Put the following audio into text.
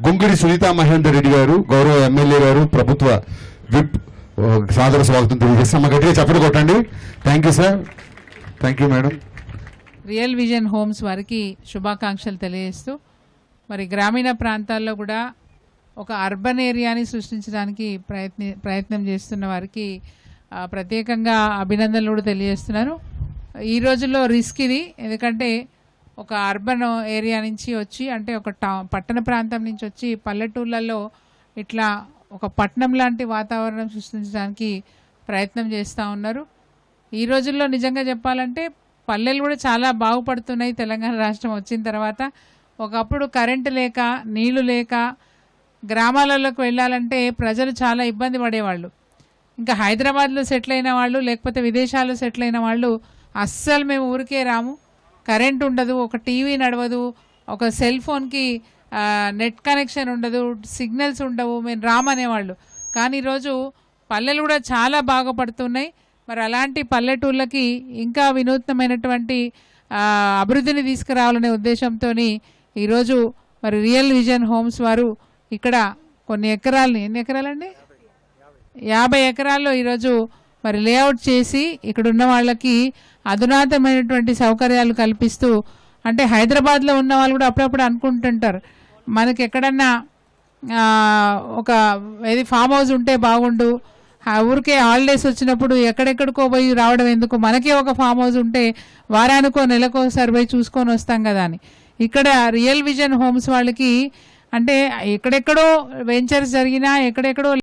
గుంగిడి సునీతా మహేందర్ రెడ్డి గారు, గౌరవ ఎమ్మెల్యే గారు, ప్రభుత్వ విప్ సాదర స్వాగతం తెలియజేస్తాం. గట్టిగా చప్పట్లు కొట్టండి. Thank you sir. Thank you madam. Real vision homes వారికి శుభాకాంక్షలు తెలియజేస్తూ, మరి గ్రామీణ ప్రాంతాల్లో కూడా ఒక అర్బన్ ఏరియాని సృష్టించడానికి ప్రయత్నం చేస్తున్న వారికి ప్రత్యేకంగా అభినందనలు కూడా తెలియజేస్తున్నాను. ఈ రోజుల్లో రిస్క్ ఇది, ఎందుకంటే ఒక అర్బన్ ఏరియా నుంచి వచ్చి, అంటే ఒక పట్టణ ప్రాంతం నుంచి వచ్చి పల్లెటూళ్ళల్లో ఇట్లా ఒక పట్టణం లాంటి వాతావరణం సృష్టించడానికి ప్రయత్నం చేస్తూ ఉన్నారు. ఈ రోజుల్లో నిజంగా చెప్పాలంటే పల్లెలు కూడా చాలా బాగుపడుతున్నాయి తెలంగాణ రాష్ట్రం వచ్చిన తర్వాత. ఒకప్పుడు కరెంటు లేక, నీళ్లు లేక గ్రామాలలోకి వెళ్ళాలంటే ప్రజలు చాలా ఇబ్బంది పడేవాళ్ళు. ఇంకా హైదరాబాద్లో సెటిల్ అయిన వాళ్ళు, లేకపోతే విదేశాల్లో సెటిల్ అయిన వాళ్ళు అస్సలు మేము ఊరికే రాము, కరెంట్ ఉండదు, ఒక టీవీ నడవదు, ఒక సెల్ ఫోన్కి నెట్ కనెక్షన్ ఉండదు, సిగ్నల్స్ ఉండవు, మేము రామనేవాళ్ళు. కానీ ఈరోజు పల్లెలు కూడా చాలా బాగుపడుతున్నాయి. మరి అలాంటి పల్లెటూళ్ళకి ఇంకా వినూత్నమైనటువంటి అభివృద్ధిని తీసుకురావాలనే ఉద్దేశంతో ఈరోజు మరి రియల్ విజన్ హోమ్స్ వారు ఇక్కడ కొన్ని ఎకరాలని, ఎన్ని ఎకరాలండి, 50 ఎకరాల్లో ఈరోజు మరి లేఅవుట్ చేసి ఇక్కడ ఉన్న వాళ్ళకి అధునాతమైనటువంటి సౌకర్యాలు కల్పిస్తూ, అంటే హైదరాబాద్లో ఉన్న వాళ్ళు కూడా అప్పుడప్పుడు అనుకుంటుంటారు మనకి ఎక్కడన్నా ఒక ఏది ఫామ్ హౌస్ ఉంటే బాగుండు, ఊరికే హాలిడేస్ వచ్చినప్పుడు ఎక్కడెక్కడికో పోయి రావడం ఎందుకు, మనకే ఒక ఫామ్ హౌస్ ఉంటే వారానికో నెలకోసారి పోయి చూసుకొని వస్తాం కదా అని. ఇక్కడ రియల్ విజన్ హోమ్స్ వాళ్ళకి అంటే ఎక్కడెక్కడో వెంచర్స్ జరిగినా, ఎక్కడెక్కడో